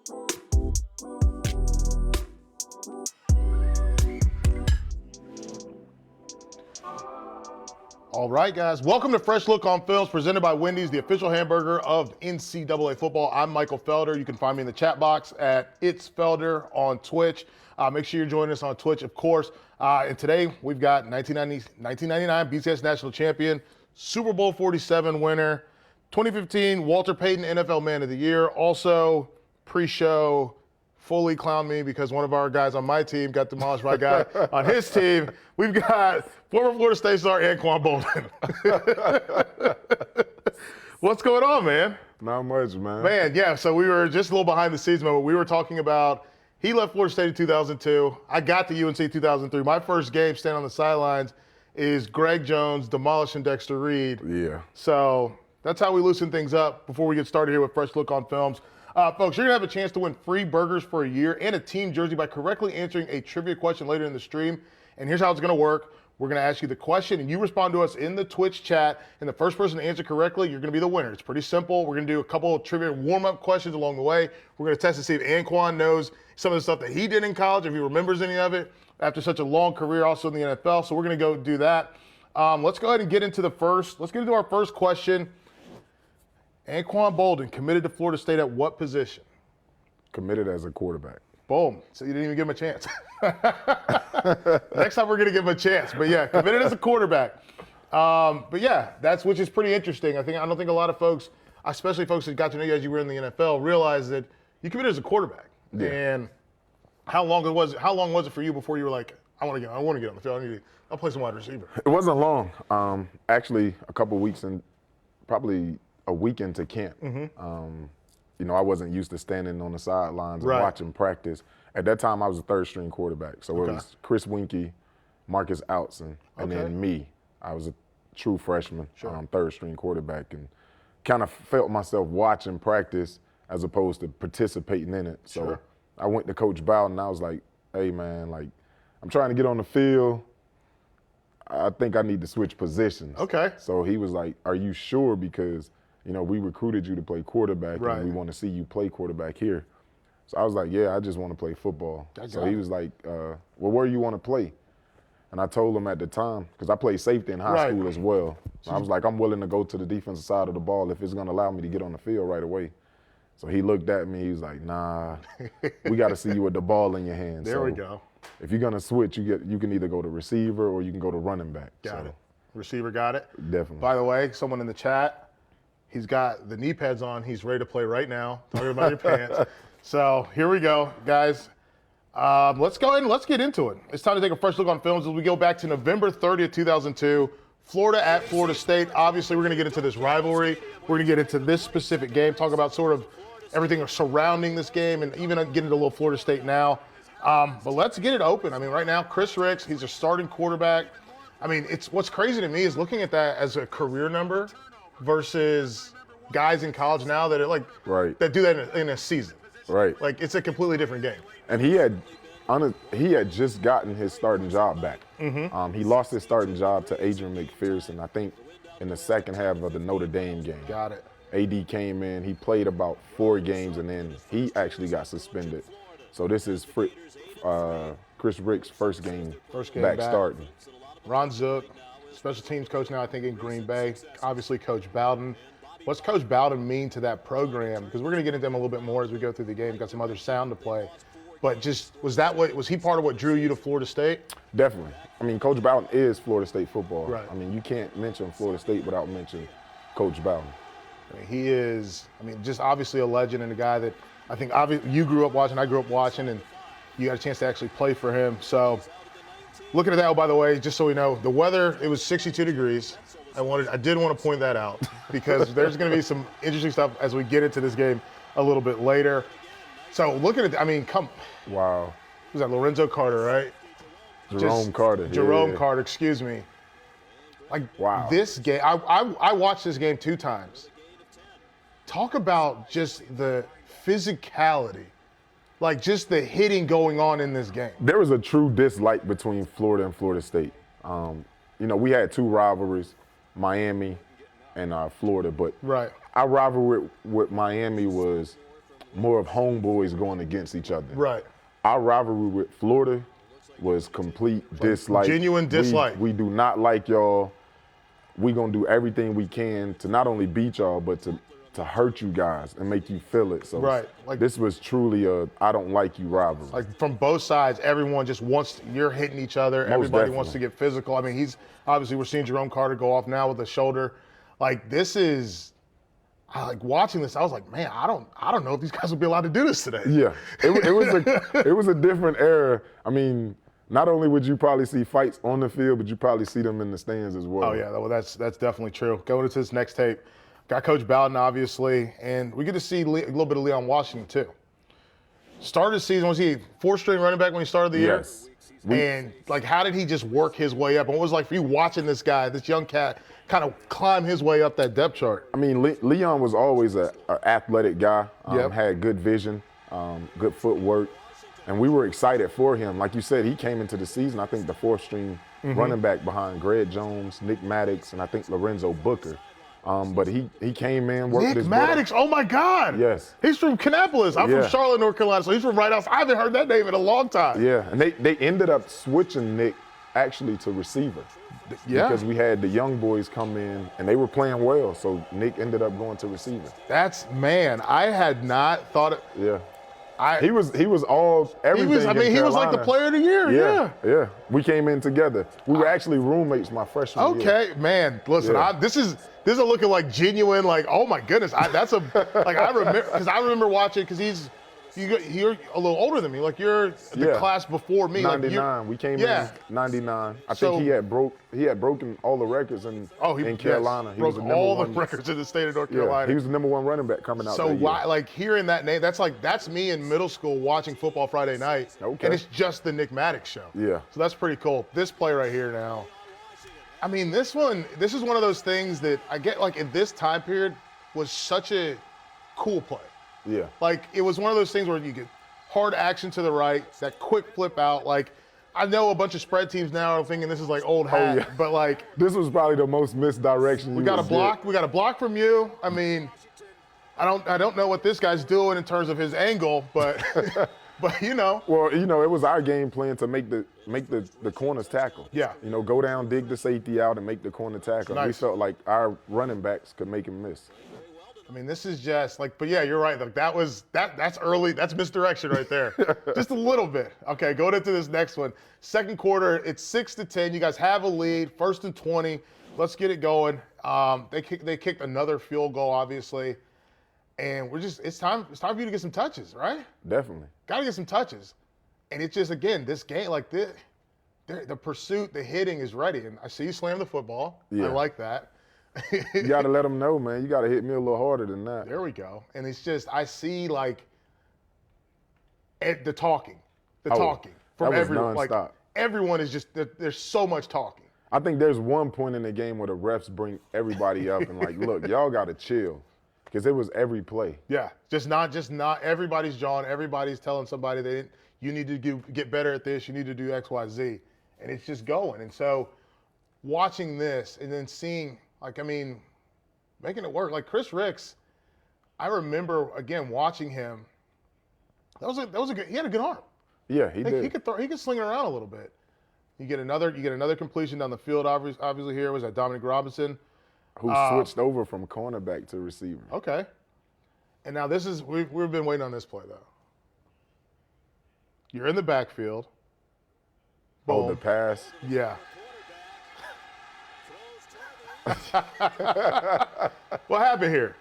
All right, guys. Welcome to Fresh Look on Films, presented by Wendy's, the official hamburger of NCAA football. I'm Michael Felder. You can find me in the chat box at It's Felder on Twitch. Make sure you're joining us on Twitch, of course. And today we've got 1999 BCS National Champion, Super Bowl 47 winner, 2015 Walter Payton NFL Man of the Year. Also, pre-show, fully clown me because one of our guys on my team got demolished by a guy on his team. We've got former Florida State star Anquan Boldin. What's going on, man? Not much, man. Man, yeah, so we were just a little behind the scenes moment. We were talking about, he left Florida State in 2002. I got to UNC 2003. My first game standing on the sidelines is Greg Jones demolishing Dexter Reed. Yeah. So that's how we loosen things up before we get started here with Fresh Look on Films. Folks, you're going to have a chance to win free burgers for a year and a team jersey by correctly answering a trivia question later in the stream. And here's how it's going to work. We're going to ask you the question, and you respond to us in the Twitch chat. And the first person to answer correctly, you're going to be the winner. It's pretty simple. We're going to do a couple of trivia warm-up questions along the way. We're going to test to see if Anquan knows some of the stuff that he did in college, if he remembers any of it, after such a long career also in the NFL. So we're going to go do that. Let's go ahead and get into our first question. Anquan Boldin committed to Florida State at what position? Committed as a quarterback. Boom. So you didn't even give him a chance. Next time we're going to give him a chance. But yeah, committed as a quarterback. But yeah, which is pretty interesting. I don't think a lot of folks, especially folks that got to know you as you were in the NFL, realize that you committed as a quarterback. Yeah. And how long was it for you before you were like, I want to get on the field. I'll play some wide receiver. It wasn't long. Actually, a couple weeks and probably a week into camp. Mm-hmm. I wasn't used to standing on the sidelines and watching practice. At that time, I was a third-string quarterback. So it was Chris Winkie, Marcus Outson, and then me. I was a true freshman, third-string quarterback, and kind of felt myself watching practice as opposed to participating in it. So I went to Coach Bowden, and I was like, hey, man, I'm trying to get on the field. I think I need to switch positions. Okay. So he was like, are you sure? Because we recruited you to play quarterback, and we want to see you play quarterback here. So I was like, yeah, I just want to play football. So he was like, well, where do you want to play? And I told him at the time, because I played safety in high school as well. So I was like, I'm willing to go to the defensive side of the ball if it's going to allow me to get on the field right away. So he looked at me, he was like, nah, we got to see you with the ball in your hands. There we go. If you're going to switch, you can either go to receiver or you can go to running back. Got it. Receiver got it? Definitely. By the way, someone in the chat, he's got the knee pads on. He's ready to play right now. Talking about your pants. So here we go, guys. Let's go ahead and let's get into it. It's time to take a fresh look on films as we go back to November 30th, 2002. Florida at Florida State. Obviously, we're going to get into this rivalry. We're going to get into this specific game, talk about sort of everything surrounding this game, and even get into a little Florida State now. But let's get it open. I mean, right now, Chris Ricks, he's a starting quarterback. I mean, what's crazy to me is looking at that as a career number versus guys in college now that that do that in a season. Right. Like, it's a completely different game. And he had just gotten his starting job back. Mm-hmm. He lost his starting job to Adrian McPherson, I think, in the second half of the Notre Dame game. Got it. AD came in, he played about 4 games, and then he actually got suspended. So this is Chris Ricks' first game back starting. Ron Zook, special teams coach now, I think, in Green Bay. Obviously, Coach Bowden. What's Coach Bowden mean to that program? Because we're going to get into them a little bit more as we go through the game. Got some other sound to play. But was he part of what drew you to Florida State? Definitely. I mean, Coach Bowden is Florida State football. Right. I mean, you can't mention Florida State without mentioning Coach Bowden. I mean, he is, just obviously a legend and a guy that I think you grew up watching, I grew up watching, and you got a chance to actually play for him. So looking at that, oh, by the way, just so we know, the weather, it was 62 degrees. I did want to point that out because there's going to be some interesting stuff as we get into this game a little bit later. So looking at, Wow. Was that Lorenzo Carter, right? Jerome Carter. Jerome Carter, excuse me. Wow. This game, I watched this game 2 times. Talk about just the physicality, just the hitting going on in this game. There was a true dislike between Florida and Florida State. We had 2 rivalries, Miami and Florida, but our rivalry with Miami was more of homeboys going against each other. Right. Our rivalry with Florida was complete dislike. Genuine dislike. We do not like y'all. We gonna do everything we can to not only beat y'all, but to hurt you guys and make you feel it. So right. Like, this was truly a I don't like you rivalry. Like from both sides, everyone just wants, you're hitting each other. Everybody definitely wants to get physical. I mean, he's obviously, we're seeing Jerome Carter go off now with the shoulder. Like this is, like watching this, I was like, man, I don't know if these guys will be allowed to do this today. Yeah, it was a different era. I mean, not only would you probably see fights on the field, but you probably see them in the stands as well. Oh yeah, well that's definitely true. Going into this next tape, got Coach Bowden obviously, and we get to see a little bit of Leon Washington too. Started the season, was he 4th-string running back when he started the year? Yes. And like, how did he just work his way up? And what was it like for you watching this guy, this young cat, kind of climb his way up that depth chart? I mean, Leon was always an athletic guy. Had good vision, good footwork, and we were excited for him. Like you said, he came into the season, I think, the 4th-string running back behind Greg Jones, Nick Maddox, and I think Lorenzo Booker. But he came in, worked Nick his Maddox, oh my God. Yes. He's from Kannapolis. I'm from Charlotte, North Carolina, so he's from right outside. I haven't heard that name in a long time. Yeah, and they ended up switching Nick actually to receiver. Yeah. Because we had the young boys come in, and they were playing well, so Nick ended up going to receiver. Man, I had not thought it. Yeah. He was all everything. He was like the player of the year. Yeah. We came in together. We were actually roommates my freshman year. Okay, man. Listen, this is looking like genuine. Like, oh my goodness, I remember watching because you're a little older than me. Like you're the class before me. 99. We came in 99. I think he had broken all the records in Carolina. He broke all the records in the state of North Carolina. He was the #1 running back coming out. So like hearing that name, that's me in middle school watching football Friday night. Okay. And it's just the Nick Maddox show. Yeah. So that's pretty cool. This play right here now. I mean, this is one of those things that I get like in this time period was such a cool play. Yeah. Like, it was one of those things where you get hard action to the right, that quick flip out. Like, I know a bunch of spread teams now are thinking this is like old hat, but like. This was probably the most misdirection we got a block. We got a block from you. I mean, I don't know what this guy's doing in terms of his angle, but but you know. Well, you know, it was our game plan to make the corners tackle. Yeah. You know, go down, dig the safety out, and make the corner tackle. Nice. We felt like our running backs could make him miss. I mean, this is just like, but yeah, you're right. Like that's early. That's misdirection right there. Just a little bit. Okay, going into this next one. Second quarter, it's 6-10. You guys have a lead. 1st and 20. Let's get it going. They kicked another field goal, obviously, and it's time for you to get some touches, right? Definitely. Got to get some touches, and it's just again this game like this. The pursuit, the hitting is ready, and I see you slam the football. Yeah. I like that. You got to let them know, man. You got to hit me a little harder than that. There we go. And it's just, I see like the talking from everyone. Nonstop. Like everyone is just, there's so much talking. I think there's one point in the game where the refs bring everybody up and like, look, y'all got to chill. Because it was every play. Yeah, just not everybody's jawing. Everybody's telling somebody you need to get better at this. You need to do X, Y, Z. And it's just going. And so watching this and then seeing, like, I mean, making it work. Like Chris Ricks, I remember again watching him. That was a good. He had a good arm. Yeah, he did. He could sling it around a little bit. You get another completion down the field. Obviously, here was that Dominic Robinson, who switched over from cornerback to receiver. Okay. And now this is we've been waiting on this play though. You're in the backfield. Boom. Oh, the pass. Yeah. What happened here?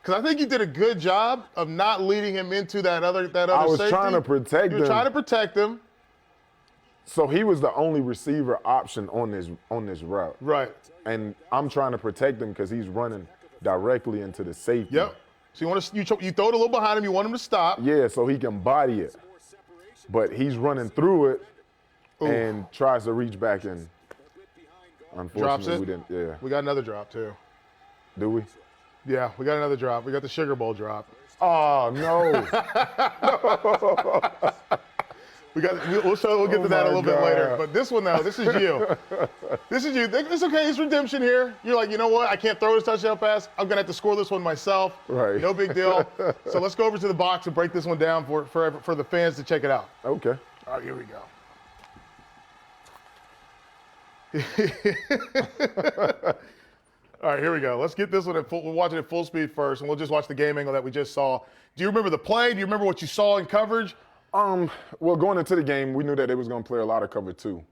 Because I think you did a good job of not leading him into that other safety. I was trying to protect him. You were trying to protect him. So he was the only receiver option on this route. Right. And I'm trying to protect him because he's running directly into the safety. Yep. So you throw it a little behind him. You want him to stop. Yeah, so he can body it. But he's running through it and tries to reach back in. Unfortunately, drops it. We didn't. Yeah. We got another drop too. Do we? Yeah, we got another drop. We got the Sugar Bowl drop. Oh no! We'll get to that a little bit later. But this one, though, this is you. This is you. It's okay. It's redemption here. You're like, you know what? I can't throw this touchdown pass. I'm going to have to score this one myself. Right. No big deal. So let's go over to the box and break this one down for the fans to check it out. Okay. All right, here we go. All right, here we go. Let's get this one we'll watch it at full speed first, and we'll just watch the game angle that we just saw. Do you remember the play? Do you remember what you saw in coverage? Well, going into the game, we knew that they was going to play a lot of cover two.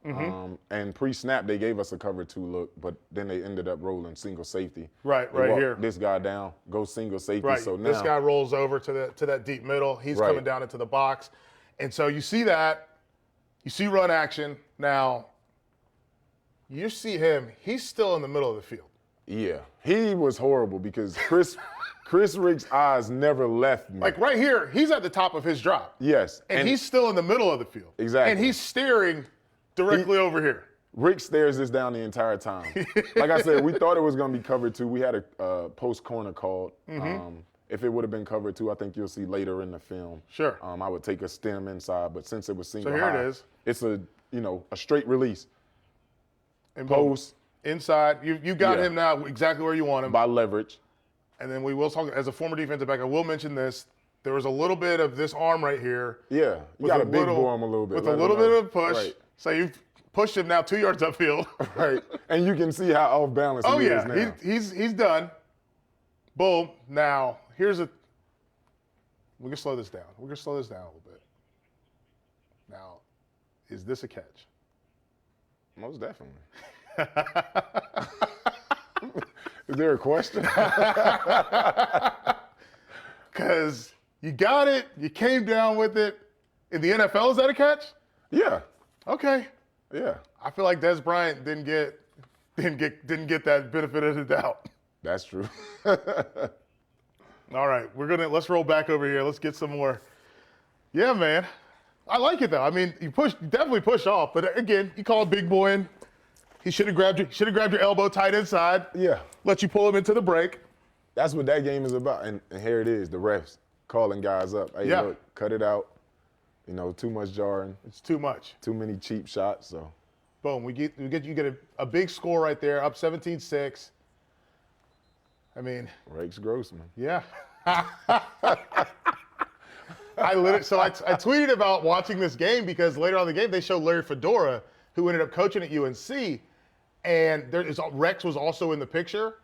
And pre-snap, they gave us a cover two look, but then they ended up rolling single safety. Right here. This guy down, go single safety. Right. So now this guy rolls over to that deep middle. He's coming down into the box, and so you see that. You see run action. Now, you see him. He's still in the middle of the field. Yeah, he was horrible because Chris Rick's eyes never left me. Like right here, he's at the top of his drop. Yes. And he's still in the middle of the field. Exactly. And he's staring directly over here. Rick stares this down the entire time. Like I said, we thought it was going to be covered two. We had a post corner called. If it would have been covered two, I think you'll see later in the film. Sure. I would take a stem inside, but since it was single so here high, it is. It's a straight release. And Post. Inside. You got him now exactly where you want him. By leverage. And then we will talk, as a former defensive back, I will mention this. There was a little bit of this arm right here. Yeah, you got to big bore him a little bit. With a little bit of a push. Right. So you've pushed him now 2 yards upfield. Right, and you can see how off balance he is now. Oh, yeah, he's done. Boom. Now, we're going to slow this down. We're going to slow this down a little bit. Now, is this a catch? Most definitely. Is there a question? Because you got it, you came down with it. In the NFL, is that a catch? Yeah. Okay. Yeah. I feel like Des Bryant didn't get that benefit of the doubt. That's true. All right, let's roll back over here. Let's get some more. Yeah, man. I like it though. I mean, you definitely push off, but again, you call a big boy in. He should have grabbed your elbow tight inside. Yeah. Let you pull him into the break. That's what that game is about. And here it is, the refs calling guys up. Hey, look, cut it out. Too much jarring. It's too much. Too many cheap shots. So, boom, you get a big score right there, up 17-6. I mean, Rex Grossman. Yeah. I tweeted about watching this game because later on in the game they showed Larry Fedora, who ended up coaching at UNC, and Rex was also in the picture,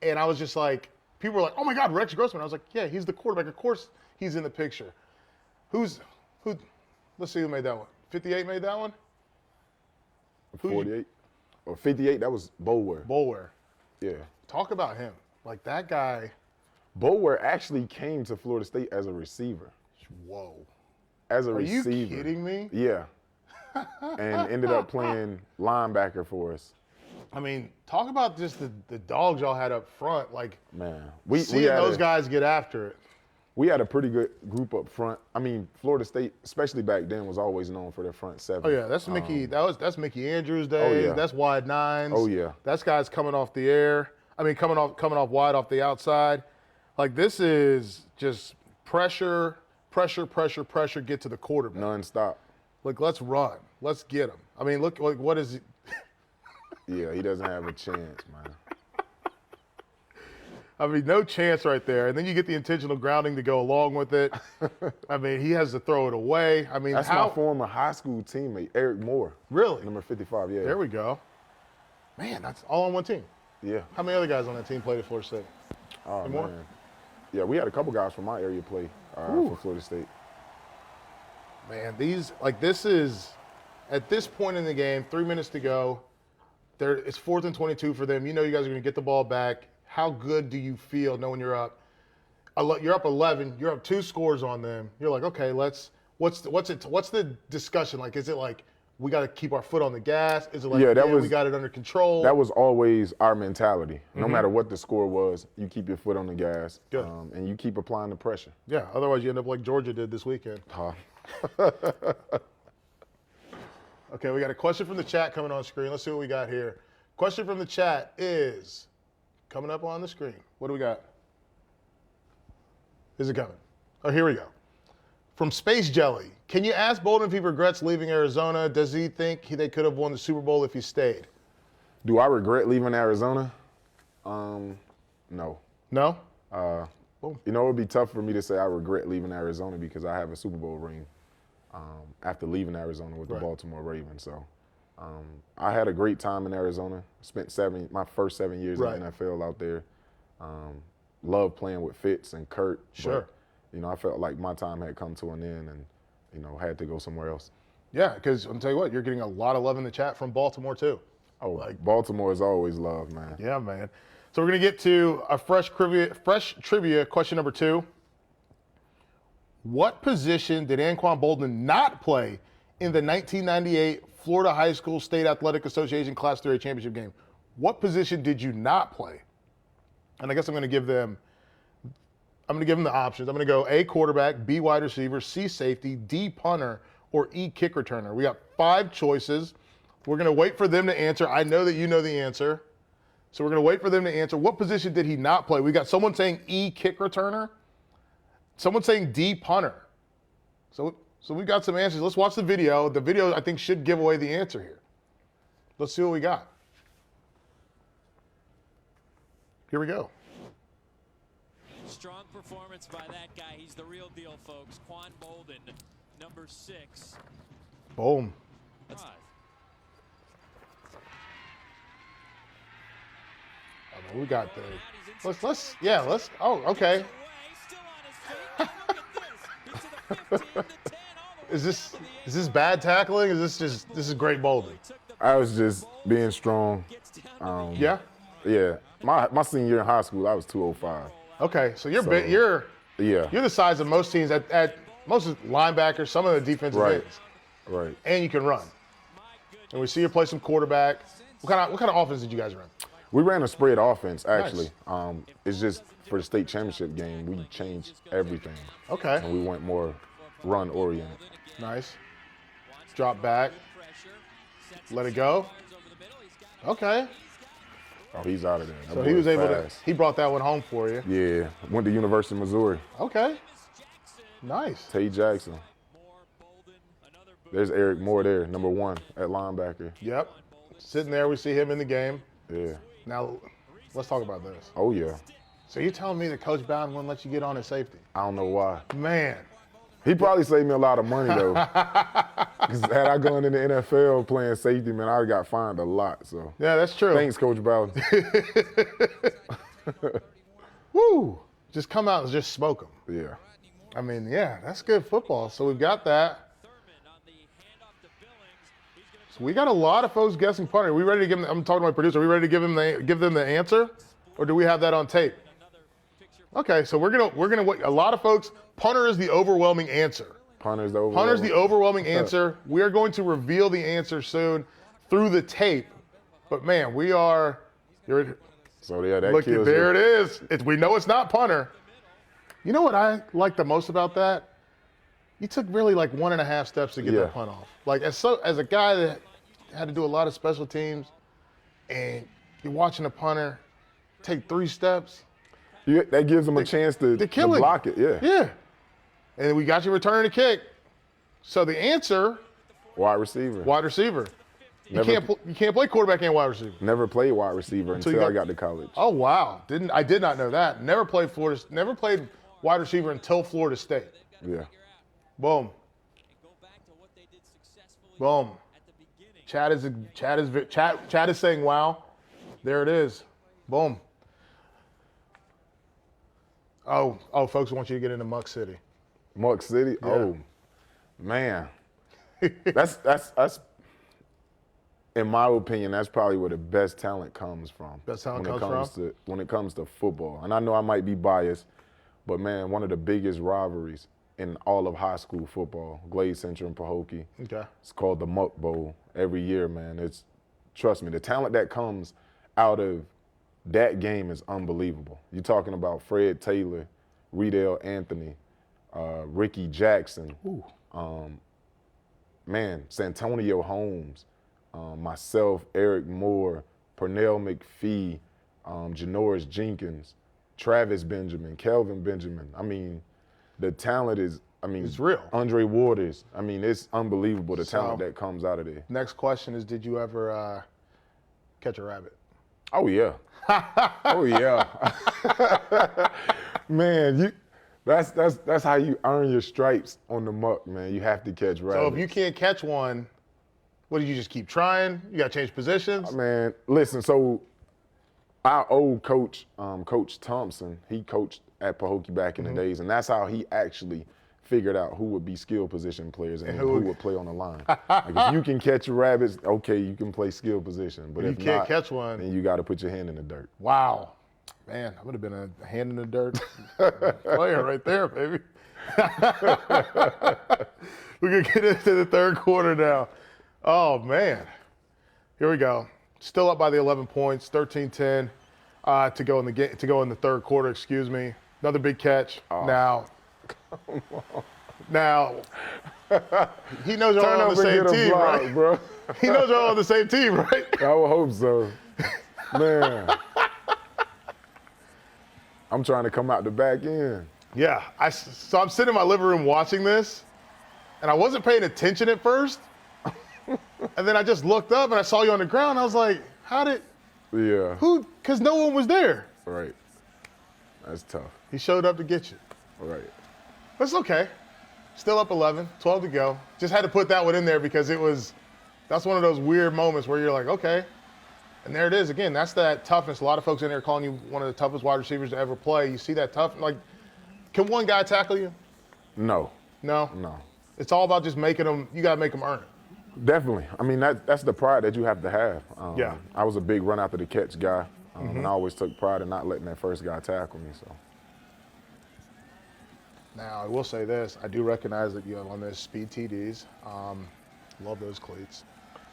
and I was just like, people were like, "Oh my God, Rex Grossman!" I was like, "Yeah, he's the quarterback. Of course, he's in the picture." Who? Let's see who made that one. 58 made that one. 48 or 58. That was Boulware. Boulware. Yeah. Talk about him. Like that guy. Boulware actually came to Florida State as a receiver. Whoa. As a receiver. Are you kidding me? Yeah. And ended up playing linebacker for us. I mean, talk about just the dogs y'all had up front. Like, man, seeing those guys get after it. We had a pretty good group up front. I mean, Florida State, especially back then, was always known for their front seven. Oh yeah, that's Mickey. That's Mickey Andrews' days. Oh, yeah. That's wide nines. Oh yeah. That's guys coming off the air. I mean, coming off wide off the outside. Like this is just pressure, get to the quarterback. Non-stop. Like, let's run. Let's get him. I mean, look, like, what is he? Yeah, he doesn't have a chance, man. I mean, no chance right there. And then you get the intentional grounding to go along with it. I mean, he has to throw it away. I mean, that's my former high school teammate, Eric Moore. Really? Number 55, yeah. There we go. Man, that's all on one team. Yeah. How many other guys on that team played at Florida State? Oh, More? man. Yeah, we had a couple guys from my area play for Florida State. Man, this is, at this point in the game, 3 minutes to go. It's 4th and 22 for them. You know you guys are going to get the ball back. How good do you feel knowing you're up? You're up 11. You're up 2 scores on them. You're like, okay, what's the discussion like? Is it like we got to keep our foot on the gas? Is it like we got it under control? That was always our mentality. No matter what the score was, you keep your foot on the gas. Good. And you keep applying the pressure. Yeah. Otherwise, you end up like Georgia did this weekend. Okay, we got a question from the chat coming on screen. Let's see what we got here. Question from the chat is coming up on the screen. What do we got? Is it coming? Oh, here we go. From Space Jelly, Can you ask Boldin if he regrets leaving Arizona? Does he think they could have won the Super Bowl if he stayed? Do I regret leaving Arizona? No. No? You know, it would be tough for me to say I regret leaving Arizona because I have a Super Bowl ring after leaving Arizona with the Baltimore Ravens. So I had a great time in Arizona. Spent my first 7 years in the NFL out there. Loved playing with Fitz and Kurt. Sure. But, you know, I felt like my time had come to an end and, you know, had to go somewhere else. Yeah, because I'll tell you what, you're getting a lot of love in the chat from Baltimore too. Oh, Baltimore is always loved, man. Yeah, man. So we're going to get to a fresh trivia question number 2. What position did Anquan Boldin not play in the 1998 Florida High School State Athletic Association Class 3A Championship game? What position did you not play? And I guess I'm going to give them the options. I'm going to go A, quarterback, B, wide receiver, C, safety, D, punter, or E, kick returner. We got 5 choices. We're going to wait for them to answer. I know that you know the answer. So we're going to wait for them to answer. What position did he not play? We got someone saying E, kick returner. Someone saying D, punter. So we got some answers. Let's watch the video. The video, I think, should give away the answer here. Let's see what we got. Here we go. Strong performance by that guy. He's the real deal, folks. Anquan Boldin, number 6. Boom. We got the. Let's. Oh, okay. Is this bad tackling? This is great Boldin? I was just being strong. Yeah. Yeah. My senior year in high school, I was 205. Okay, so you're big. You're the size of most teams at most linebackers, some of the defensive ends. Right. And you can run. And we see you play some quarterback. What kind of offense did you guys run? We ran a spread offense, actually. Nice. It's just for the state championship game, we changed everything. Okay. And we went more run-oriented. Nice. Drop back. Let it go. Okay. Oh, he's out of there. So he was able to, he brought that one home for you. Yeah. Went to University of Missouri. Okay. Nice. Tay Jackson. There's Eric Moore there, number 1 at linebacker. Yep. Sitting there, we see him in the game. Yeah. Now, let's talk about this. Oh, yeah. So you're telling me that Coach Bowden wouldn't let you get on at safety? I don't know why. Man. He probably saved me a lot of money, though. Because had I gone in the NFL playing safety, man, I would got fined a lot. So yeah, that's true. Thanks, Coach Bowden. Woo! Just come out and just smoke them. Yeah. I mean, yeah, that's good football. So we've got that. So we got a lot of folks guessing punter. Are we ready to give them? I'm talking to my producer. Are we ready to give them the answer, or do we have that on tape? Okay, so we're gonna wait. A lot of folks. Punter is the overwhelming answer. Punter's the overwhelming answer. We are going to reveal the answer soon through the tape. But man, we are. So yeah, that look, kills there you. it is. We know it's not punter. You know what I like the most about that? You took really like 1.5 steps to get that punt off. Like as a guy that had to do a lot of special teams, and you're watching a punter take 3 steps. That gives them a chance to block it. Yeah. Yeah. And we got you returning the kick. So the answer. Wide receiver. Wide receiver. You can't play quarterback and wide receiver. Never played wide receiver until I got to college. Oh wow! I did not know that. Never played wide receiver until Florida State. Yeah. Boom. Boom. Chat is saying wow. There it is. Boom. Oh, folks want you to get into Muck City. Muck City? Yeah. Oh, man. That's in my opinion, that's probably where the best talent comes from. Best talent when it comes to football. And I know I might be biased, but man, one of the biggest rivalries in all of high school football, Glade Central and Pahokee. Okay. It's called the Muck Bowl every year, man. Trust me, the talent that comes out of that game is unbelievable. You're talking about Fred Taylor, Riedel Anthony, Ricky Jackson, Santonio Holmes, myself, Eric Moore, Pernell McPhee, Janoris Jenkins, Travis Benjamin, Kelvin Benjamin. I mean, the talent is I mean, It's real. Andre Waters. I mean, it's unbelievable the talent So- that comes out of there. Next question is, did you ever catch a rabbit? Oh yeah. Oh yeah. Man, that's how you earn your stripes on the muck, man. You have to catch rabbits. So if you can't catch one, what did you just keep trying? You got to change positions? Man, listen, so our old coach, Coach Thompson, he coached at Pahokee back in the days, and that's how he actually figured out who would be skill position players and who would play on the line. Like if you can catch rabbits, okay, you can play skill position. But you if can't not, catch one. then you got to put your hand in the dirt. Wow. Man, I would have been a hand in the dirt player right there, baby. We're going to get into the third quarter now. Oh, man. Here we go. Still up by the 11 points, 13-10 to go in the third quarter, excuse me. Another big catch. Now, he knows you're all on the same team, right? Bro. He knows you're all on the same team, right? I would hope so. Man. I'm trying to come out the back end. Yeah. So I'm sitting in my living room watching this, and I wasn't paying attention at first. And then I just looked up, and I saw you on the ground. I was like, Yeah. who? Because no one was there. Right. That's tough. He showed up to get you. Right. But it's okay. Still up 11, 12 to go. Just had to put that one in there because that's one of those weird moments where you're like, okay. And there it is again. That's that toughness. A lot of folks in there calling you one of the toughest wide receivers to ever play. You see that tough, like, can one guy tackle you? No. No? No. It's all about just making them, you got to make them earn it. Definitely. I mean, that's the pride that you have to have. Yeah. I was a big run after the catch guy, and I always took pride in not letting that first guy tackle me. So. Now, I will say this. I do recognize that you have on those speed TDs. Love those cleats.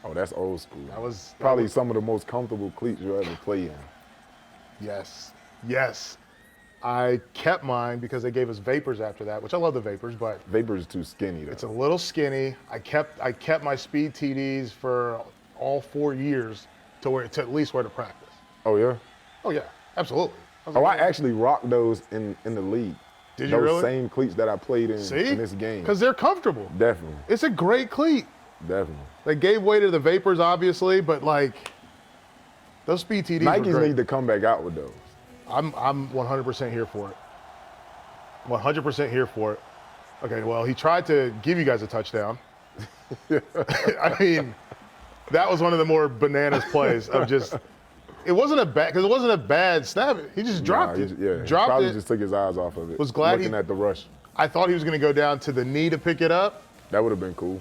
Oh, that's old school. That was Probably some of the most comfortable cleats you'll ever play in. Yes. Yes. I kept mine because they gave us Vapors after that, which I love the Vapors, but Vapor is too skinny, though. it's a little skinny. I kept my speed TDs for all 4 years to at least wear to practice. Oh, yeah? Oh yeah, absolutely. Oh, I actually rocked those in the league. Did you those really? same cleats that I played in this game. Because they're comfortable. Definitely. It's a great cleat. Definitely. They gave way to the Vapors, obviously, but like those speed TDs were Nikes great. need to come back out with those. I'm 100% here for it. 100% here for it. Okay, well, he tried to give you guys a touchdown. I mean, that was one of the more bananas plays of just. It wasn't a bad snap. He just dropped it. Yeah, dropped probably it. just took his eyes off of it. Was glad looking at the rush. I thought he was going to go down to the knee to pick it up. That would have been cool.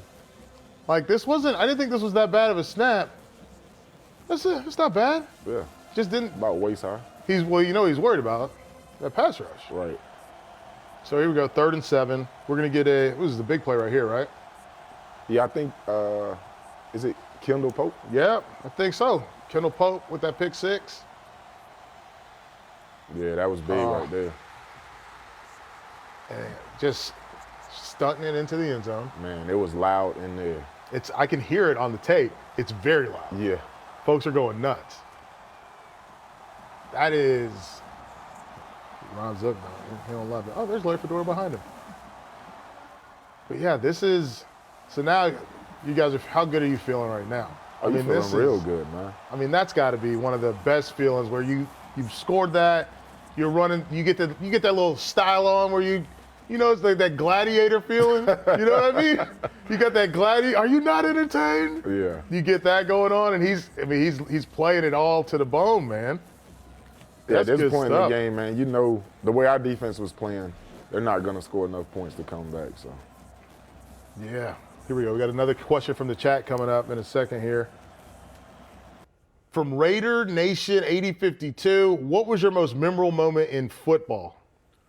Like this wasn't. I didn't think this was that bad of a snap. It's not bad. Yeah. Just didn't. About waist high. He's he's worried about that pass rush. Right. So here we go, 3rd and 7. We're gonna get this is the big play right here, right? Yeah, I think is it Kendall Pope? Yeah, I think so. Kendall Pope with that pick 6. Yeah, that was big right there. And just stunting it into the end zone. Man, it was loud in there. I can hear it on the tape. It's very loud. Yeah. Folks are going nuts. That is Ron Zook now. He don't love it. Oh, there's Larry Fedora behind him. But yeah, this is so now you guys how good are you feeling right now? Oh, you feeling real good, man. I mean, that's got to be one of the best feelings where you've scored that, you're running, you get that little style on where it's like that gladiator feeling. You know what I mean? You got that gladiator. Are you not entertained? Yeah. You get that going on, and he's playing it all to the bone, man. Yeah, at That's this good point stuff. in the game, man, you know the way our defense was playing, they're not gonna score enough points to come back. So. Yeah. Here we go. We got another question from the chat coming up in a second here. From Raider Nation 8052, what was your most memorable moment in football?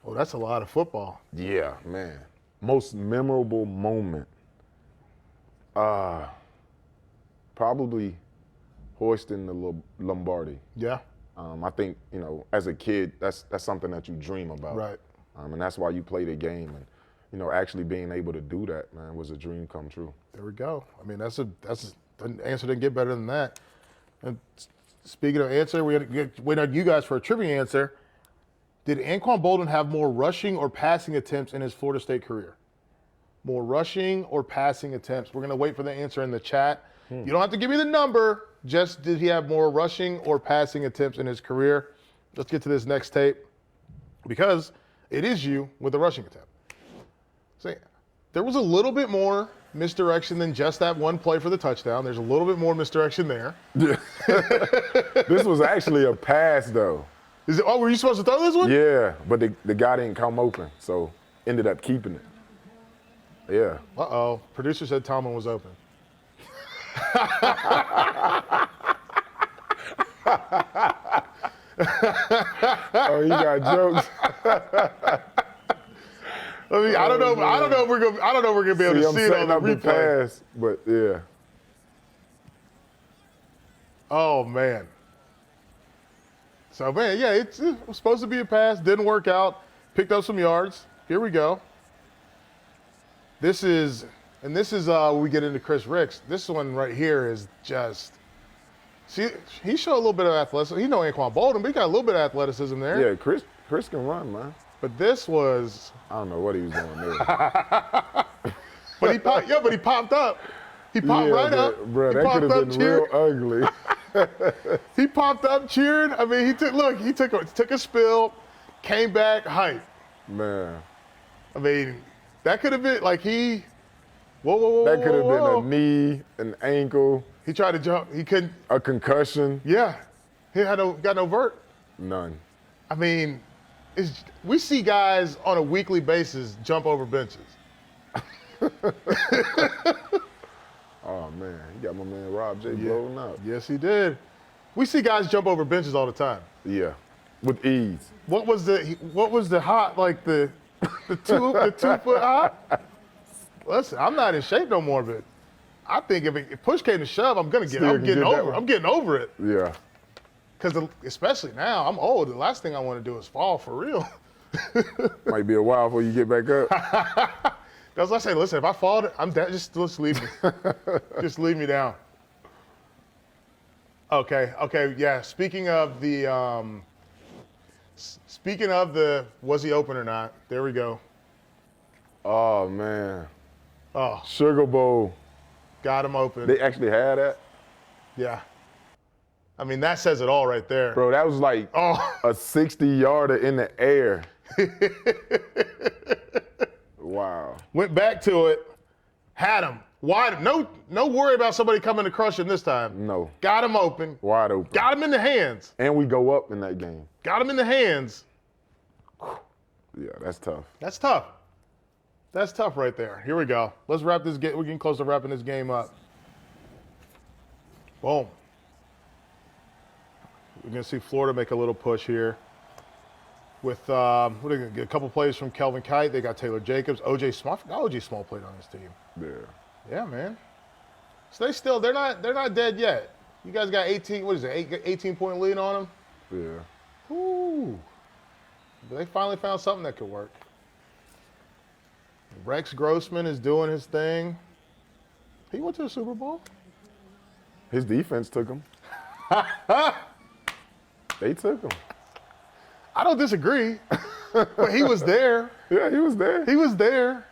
Oh, that's a lot of football. Yeah, man. Most memorable moment. Probably hoisting the Lombardi. Yeah. I think, as a kid, that's something that you dream about. Right. And that's why you play the game. And, actually being able to do that, man, was a dream come true. There we go. I mean, the answer didn't get better than that. And speaking of answer, we had to wait on you guys for a trivia answer. Did Anquan Boldin have more rushing or passing attempts in his Florida State career? more rushing or passing attempts? We're going to wait for the answer in the chat. You don't have to give me the number. Just did he have more rushing or passing attempts in his career? Let's get to this next tape because it is you with a rushing attempt. See, there was a little bit more misdirection than just that one play for the touchdown. There's a little bit more misdirection there. This was actually a pass, though. Is it? Oh, were you supposed to throw this one? Yeah, but the guy didn't come open, so ended up keeping it. Yeah. Uh-oh. Producer said Tomlin was open. Oh, you got jokes. I mean, I don't know if we're gonna be able to see it on the replay. Pass, but yeah. Oh man. So man, yeah, it was supposed to be a pass, didn't work out. Picked up some yards. Here we go. This is when we get into Chris Ricks. This one right here is just. See, he showed a little bit of athleticism. He know Anquan Boldin, but he got a little bit of athleticism there. Yeah, Chris can run, man. But this was. I don't know what he was doing there. But he popped up. He popped right up. Bro, he that popped could have been real ugly. He popped up, cheered. I mean, he took a spill, came back, hype. Man. I mean, that could have been like whoa. That could have been a knee, an ankle. He tried to jump. He couldn't. A concussion. Yeah. He got no vert. None. I mean, we see guys on a weekly basis jump over benches. Oh, man. He got my man Rob J blown up. Yes, he did. We see guys jump over benches all the time. Yeah. With ease. What was the hot, like the 2 foot hot? Listen, I'm not in shape no more, but I think if push came to shove, I'm getting over it. Yeah. Because especially now, I'm old. The last thing I want to do is fall for real. Might be a while before you get back up. That's what I say. Listen, if I fall, I'm dead. Just leave me. Just leave me down. Okay. Yeah. Speaking of the, was he open or not? There we go. Oh, man. Oh, Sugar Bowl. got him open. They actually had that? Yeah. I mean, that says it all right there. Bro, that was like a 60-yarder in the air. Wow. Went back to it, had him wide. No worry about somebody coming to crush him this time. No. Got him open. Wide open. Got him in the hands. And we go up in that game. Got him in the hands. Yeah, that's tough. That's tough. That's tough right there. Here we go. Let's wrap this game. We're getting close to wrapping this game up. Boom. We're going to see Florida make a little push here. With what are they going to get? A couple plays from Kelvin Kite. They got Taylor Jacobs, OJ Small. I forgot OJ Small played on this team. Yeah. Yeah, man. So they're not dead yet. You guys got 18. What is it? 18-point lead on them. Yeah. Ooh. But they finally found something that could work. Rex Grossman is doing his thing. He went to the Super Bowl. His defense took him. They took him. I don't disagree, but he was there. Yeah, he was there. He was there.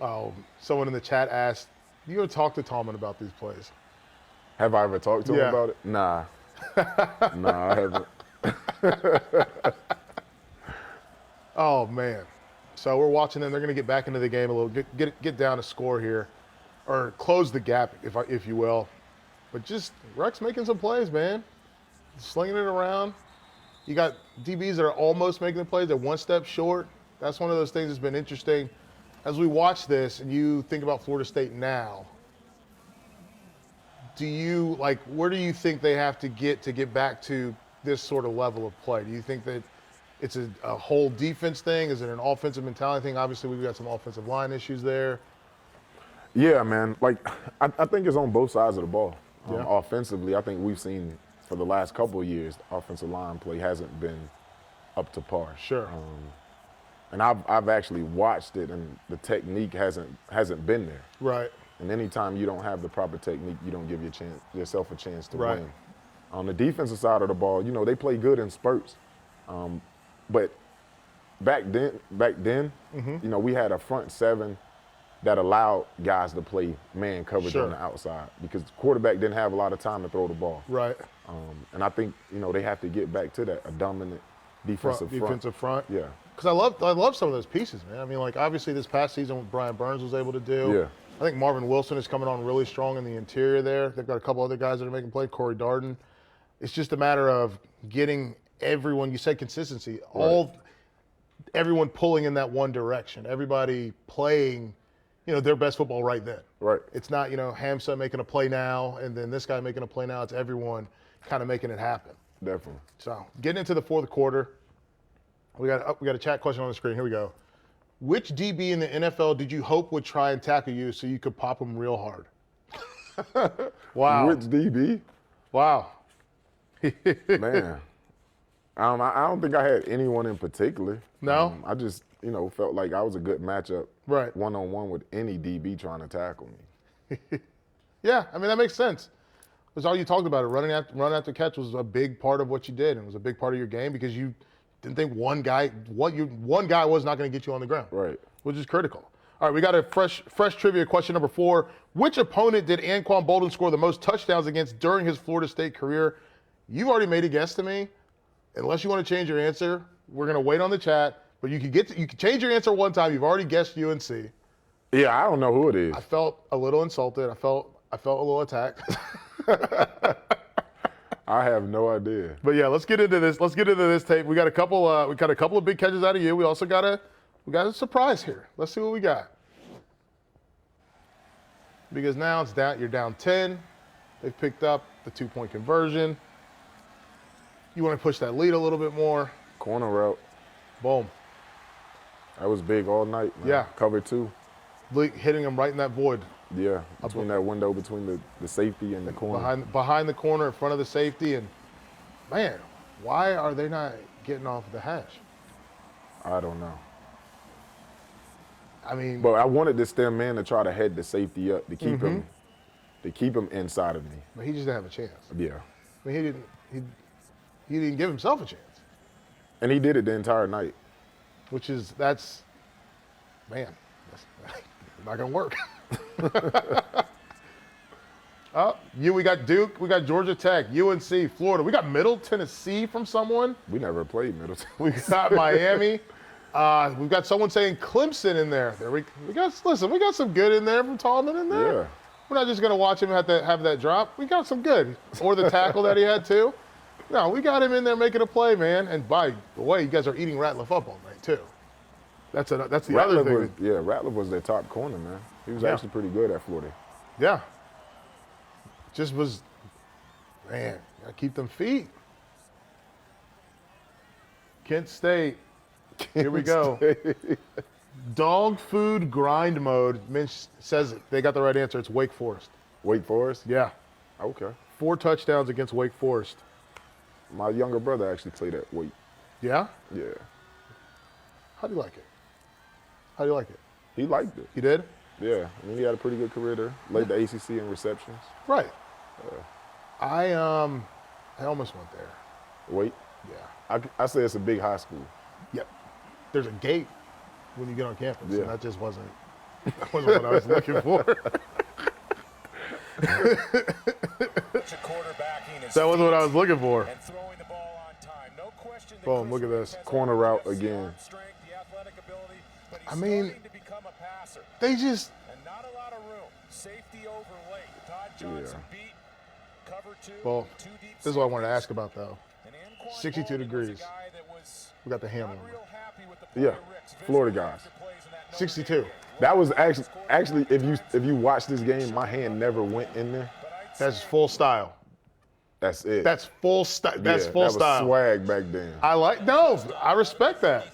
Oh, someone in the chat asked, you ever talk to Tomlin about these plays? Have I ever talked to him about it? Nah. Nah, I haven't. Oh, man. So we're watching them. They're going to get back into the game a little, get down a score here, or close the gap, if you will. But just Rex making some plays, man. Slinging it around. You got DBs that are almost making the plays. They're one step short. That's one of those things that's been interesting. As we watch this and you think about Florida State now, where do you think they have to get back to this sort of level of play? Do you think that it's a whole defense thing? Is it an offensive mentality thing? Obviously, we've got some offensive line issues there. Yeah, man. Like, I think it's on both sides of the ball. Yeah. Offensively, I think we've seen for the last couple of years, the offensive line play hasn't been up to par. Sure. And I've actually watched it, and the technique hasn't been there. Right. And anytime you don't have the proper technique, you don't give yourself a chance to Right. win. On the defensive side of the ball, they play good in spurts. But back then, you know, we had a front seven that allowed guys to play man coverage on the outside because the quarterback didn't have a lot of time to throw the ball. Right. And I think, you know, they have to get back to that, a dominant defensive front. Yeah. Because I love some of those pieces, man. I mean, like, obviously this past season what Brian Burns was able to do. Yeah. I think Marvin Wilson is coming on really strong in the interior there. They've got a couple other guys that are making plays, Corey Darden. It's just a matter of getting everyone, you said consistency, everyone pulling in that one direction. Everybody playing, you know, their best football right then. Right. It's not, you know, Hamza making a play now and then this guy making a play now. It's everyone kind of making it happen. Definitely. So getting into the fourth quarter, we got a chat question on the screen. Here we go. Which DB in the NFL did you hope would try and tackle you so you could pop him real hard? Wow. Which DB? Wow. Man. I don't think I had anyone in particular. No? I just, you know, felt like I was a good matchup Right. one-on-one with any DB trying to tackle me. Yeah, I mean, that makes sense. That's all you talked about. Running after catch was a big part of what you did, and it was a big part of your game because you didn't think one guy was not going to get you on the ground. Right. Which is critical. All right, we got a fresh trivia question number 4. Which opponent did Anquan Boldin score the most touchdowns against during his Florida State career? You've already made a guess to me. Unless you want to change your answer, we're going to wait on the chat. But you can change your answer one time. You've already guessed UNC. Yeah, I don't know who it is. I felt a little insulted. I felt a little attacked. I have no idea. But yeah, let's get into this tape. We got a couple of big catches out of you. We also got a surprise here. Let's see what we got. Because now it's down. You're down 10. They've picked up the 2-point conversion. You want to push that lead a little bit more. Corner route. Boom. That was big all night, man. Yeah. Cover 2. Hitting them right in that void. Yeah, between that window between the safety and the corner. Behind the corner in front of the safety. And, man, why are they not getting off the hash? I don't know. I mean. But I wanted this stem man to try to head the safety up to keep him inside of me. But he just didn't have a chance. Yeah. I mean, he didn't give himself a chance. And he did it the entire night. That's not going to work. We got Duke, we got Georgia Tech, UNC, Florida. We got Middle Tennessee from someone. We never played Middle Tennessee. We got Miami. We've got someone saying Clemson in there. We got some good in there from Tallman in there. Yeah. We're not just going to watch him have that drop. We got some good. Or the tackle that he had too. No, we got him in there making a play, man. And by the way, you guys are eating Ratliff up all night too. That's the other thing. Ratliff was their top corner, man. He was actually pretty good at Florida. Yeah. Just was, man, gotta keep them feet. Kent State. Here we go. Dog food grind mode. Minch says it. They got the right answer. It's Wake Forest. Wake Forest? Yeah. Okay. 4 touchdowns against Wake Forest. My younger brother actually played at Wake. Yeah? Yeah. How do you like it? He liked it. You did? Yeah. I mean, he had a pretty good career there. Led the ACC in receptions. Right. I almost went there. Wake? Yeah. I say it's a big high school. Yep. There's a gate when you get on campus. Yeah. And that just wasn't what I was looking for. That wasn't what I was looking for. Boom, look at this. Corner route again. I mean, they just. Well, this is what I wanted to ask about, though. 62 degrees. We got the hammer. Yeah, Florida guys. 62. That was actually if you watch this game, my hand never went in there. That's full style. That's it. That's full style. That's yeah, full that was style. Swag back then. I respect that.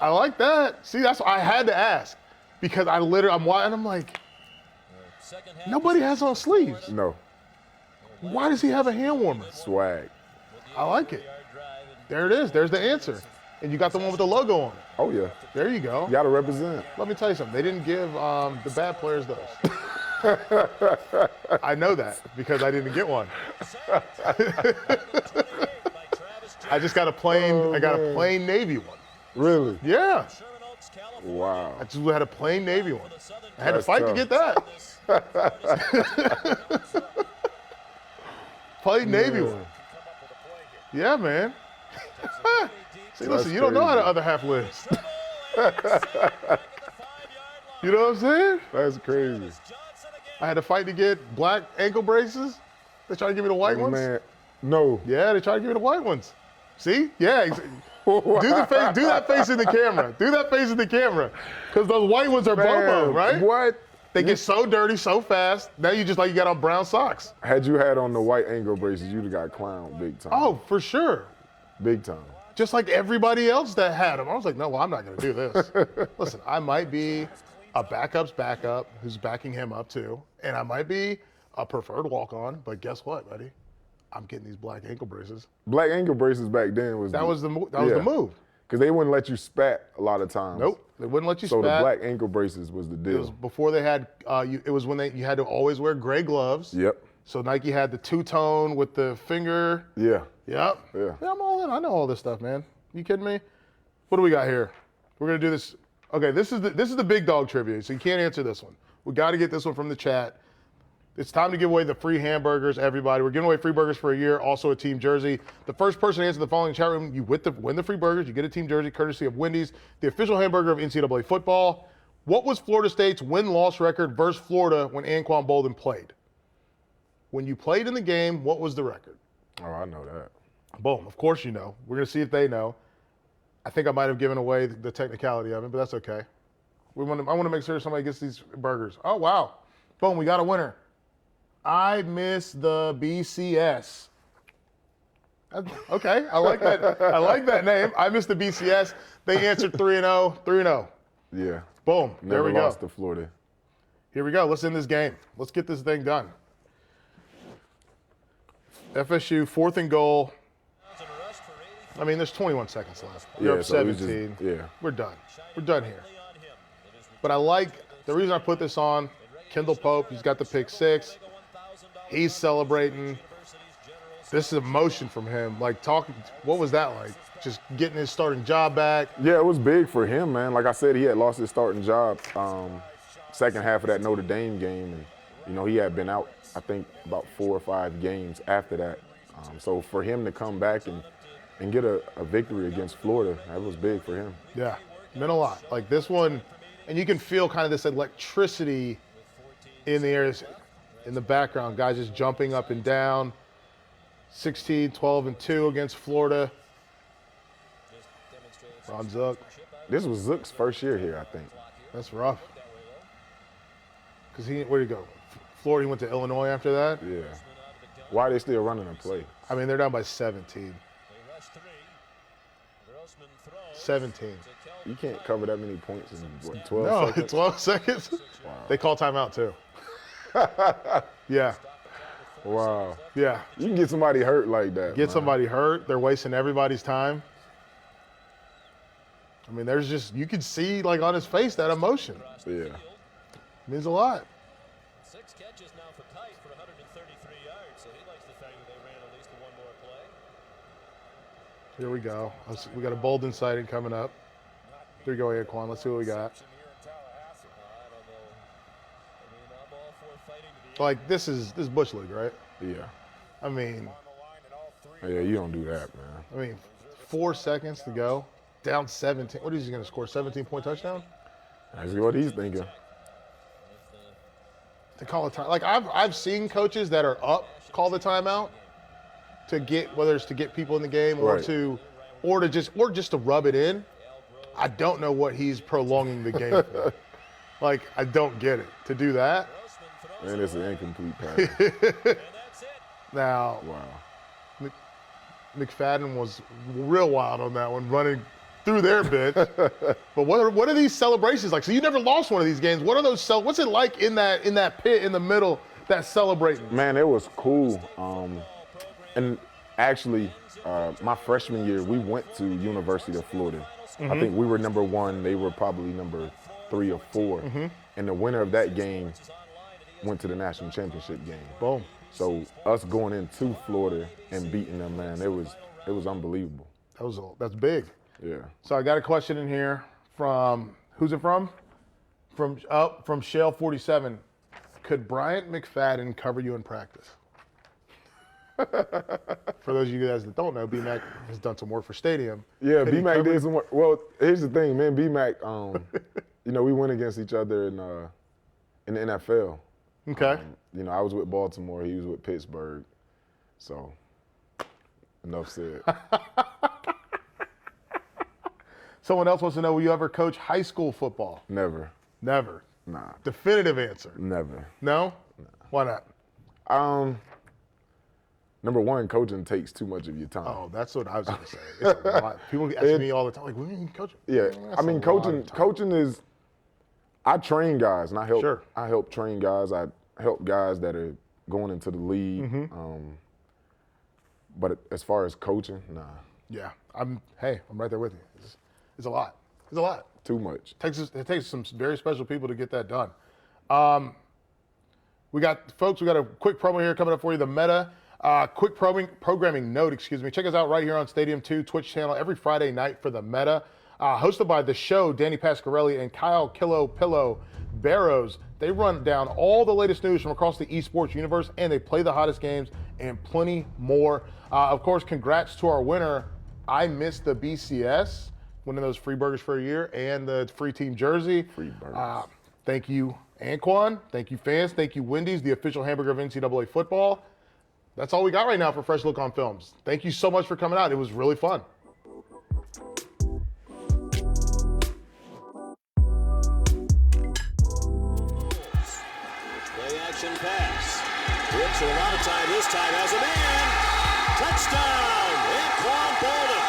I like that. See, that's what I had to ask because I'm watching. I'm like, nobody has on sleeves. No. Why does he have a hand warmer? Swag. I like it. There it is. There's the answer. And you got the one with the logo on it. Oh, yeah. There you go. You got to represent. Let me tell you something. They didn't give the bad players those. I know that because I didn't get one. I just got a plain. I got a plain Navy one. Really? Yeah. Wow. I just had a plain Navy one. I had to That's fight tough. to get that. Plain Navy one. Yeah, man. See, listen, you don't know how the other half lives. You know what I'm saying? That's crazy. I had to fight to get black ankle braces. They tried to give me the white ones. Man, no. Yeah, they tried to give me the white ones. See? Yeah. Do that face in the camera. Do that face in the camera. Because those white ones are Bobo, right? What? They get so dirty so fast. Now you just like you got on brown socks. Had you had on the white ankle braces, you'd have got clowned big time. Oh, for sure. Big time. Just like everybody else that had them. I was like, no, well, I'm not going to do this. Listen, I might be a backup's backup who's backing him up too. And I might be a preferred walk-on. But guess what, buddy? I'm getting these black ankle braces. Black ankle braces back then was That was the move. Because they wouldn't let you spat a lot of times. Nope, they wouldn't let you So spat. the black ankle braces was the It deal. was before they had. It was when you had to always wear gray gloves. Yep. So Nike had the two-tone with the finger. Yeah. Yep. Yeah. I'm all in. I know all this stuff, man. You kidding me? What do we got here? We're gonna do this. Okay, this is the big dog trivia. So you can't answer this one. We got to get this one from the chat. It's time to give away the free hamburgers, everybody. We're giving away free burgers for a year, also a team jersey. The first person to answer the following chat room, you win the free burgers. You get a team jersey courtesy of Wendy's, the official hamburger of NCAA football. What was Florida State's win-loss record versus Florida when Anquan Boldin played? When you played in the game, what was the record? Oh, I know that. Boom. Of course you know. We're going to see if they know. I think I might have given away the technicality of it, but that's okay. I want to make sure somebody gets these burgers. Oh, wow. Boom, we got a winner. I miss the BCS. Okay, I like that. I like that name. I miss the BCS. They answered 3-0. 3-0. Yeah. Boom. There Never we go. lost to Florida. Here we go. Let's end this game. Let's get this thing done. FSU, 4th and goal. I mean, there's 21 seconds left. You're up so we 17. yeah. We're done. We're done here. But I like, the reason I put this on, Kendall Pope, he's got the pick 6. He's celebrating. This is emotion from him. Like, what was that like? Just getting his starting job back. Yeah, it was big for him, man. Like I said, he had lost his starting job second half of that Notre Dame game. And, he had been out, I think, about 4 or 5 games after that. So for him to come back and get a victory against Florida, that was big for him. Yeah, meant a lot. Like this one, and you can feel kind of this electricity in the air, in the background. Guys just jumping up and down. 16, 12, and 2 against Florida. Ron Zook. This was Zook's first year here, I think. That's rough. Because where'd he go? Florida, he went to Illinois after that? Yeah. Why are they still running a play? I mean, they're down by 17. 17. You can't cover that many points in, what, 12 No, seconds? 12 seconds? Wow. They call timeout, too. Yeah. Wow. Yeah. You can get somebody hurt like that. Get man. somebody hurt. They're wasting everybody's time. I mean, there's just, you could see, like, on his face that emotion. Yeah. Means a lot. 6 catches now for Kite for 133 yards, so he likes the fact that they ran at least one more play. Here we go. We got a Boldin sighting coming up. Here we go, Anquan. Let's see what we got. Like, this is Bush League, right? Yeah. I mean, Yeah, you don't do that, man. 4 seconds to go. Down 17. What is he going to score? 17-point touchdown? That's what he's thinking. To call a time. Like, I've seen coaches that are up call the timeout to get, whether it's to get people in the game or Right. just to rub it in. I don't know what he's prolonging the game for. Like, I don't get it. To do that. And it's an incomplete pass. Now, Wow. McFadden was real wild on that one, running through their bit. But what are these celebrations like? So you never lost one of these games. What are those? What's it like in that pit in the middle, that celebrating? Man, it was cool. And actually, my freshman year, we went to University of Florida. I think we were number 1. They were probably number 3 or 4. And the winner of that game went to the national championship game. Boom. So us going into Florida and beating them, man, it was unbelievable. That's big. Yeah. So I got a question in here from, who's it from? From Shale 47. Could Bryant McFadden cover you in practice? For those of you guys that don't know, B-Mac has done some work for Stadium. Yeah, Could he B-Mac cover did you? some work. Well, here's the thing, man. B-Mac, you know, we went against each other in the NFL. Okay. You know, I was with Baltimore. He was with Pittsburgh. So, enough said. Someone else wants to know, will you ever coach high school football? Never. Never. Nah. Definitive answer. Never. No? Why not? Number one, coaching takes too much of your time. Oh, that's what I was going to say. It's a lot. People ask me all the time, like, what do you mean coaching? Yeah, That's I mean, a lot of time. coaching is. I train guys, and I help. Sure. I help train guys. I help guys that are going into the league. But as far as coaching, nah, Yeah. I'm right there with you. It's a lot. It's a lot. too much. It takes some very special people to get that done. We got a quick promo here coming up for you. The Meta, quick programming note, Check us out right here on Stadium 2 Twitch channel every Friday night for the Meta. Hosted by The Show, Danny Pasquarelli and Kyle Kilo Pillow Barrows. They run down all the latest news from across the esports universe, and they play the hottest games and plenty more. Of course, congrats to our winner. I missed the BCS, winning those free burgers for a year and the free team jersey. Free burgers. Thank you, Anquan. Thank you, fans. Thank you, Wendy's, the official hamburger of NCAA football. That's all we got right now for Fresh Look on Films. Thank you so much for coming out. It was really fun. Play action pass. Brooks with a lot of time this time as a man. Touchdown, Anquan Boldin.